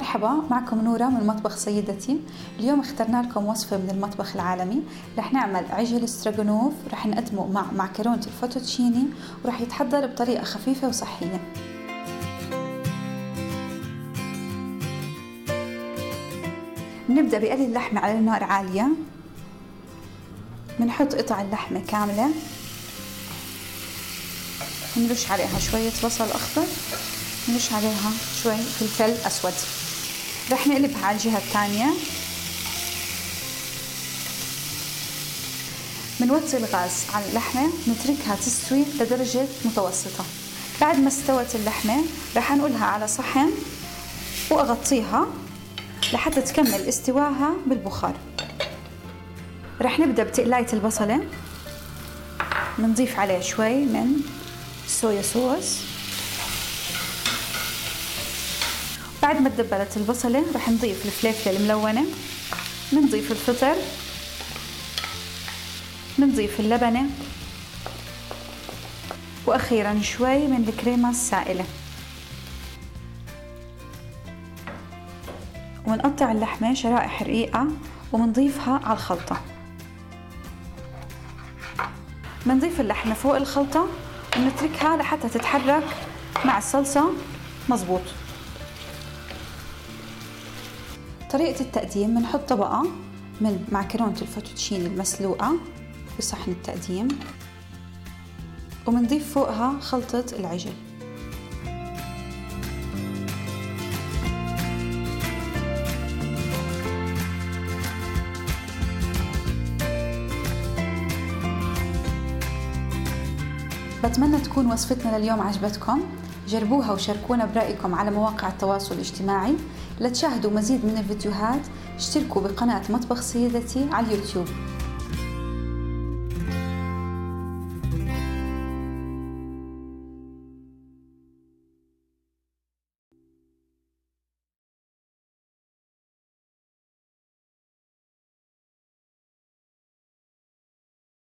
مرحبا، معكم نورة من مطبخ سيدتي. اليوم اخترنا لكم وصفة من المطبخ العالمي. رح نعمل عجل ستراغونوف، رح نقدمه مع معكرونة الفوتوتشيني، ورح يتحضر بطريقة خفيفة وصحية. بنبدأ بقلي اللحمة على نار عالية. بنحط قطع اللحمة كاملة، بنرش عليها شوية بصل أخضر، بنرش عليها شوي فلفل أسود. رح نقلبها على الجهة الثانية. بنوطي الغاز على اللحمة، نتركها تستوي لدرجة متوسطة. بعد ما استوت اللحمة رح أنقلها على صحن وأغطيها لحتى تكمل استواها بالبخار. رح نبدأ بتقلاية البصلة. بنضيف عليه شوي من الصويا صوص. بعد ما تدبلت البصلة رح نضيف الفلفلة الملونة، بنضيف الفطر، بنضيف اللبنة، وأخيرا شوي من الكريمة السائلة. ونقطع اللحمة شرائح رقيقة وبنضيفها على الخلطة. بنضيف اللحمة فوق الخلطة ونتركها لحتى تتحرك مع الصلصة مظبوط. طريقة التقديم: بنحط طبقة من معكرونة الفوتوتشيني المسلوقة بصحن التقديم، وبنضيف فوقها خلطة العجل. بتمنى تكون وصفتنا لليوم عجبتكم. جربوها وشاركونا برأيكم على مواقع التواصل الاجتماعي. لتشاهدوا مزيد من الفيديوهات اشتركوا بقناة مطبخ سيدتي على اليوتيوب.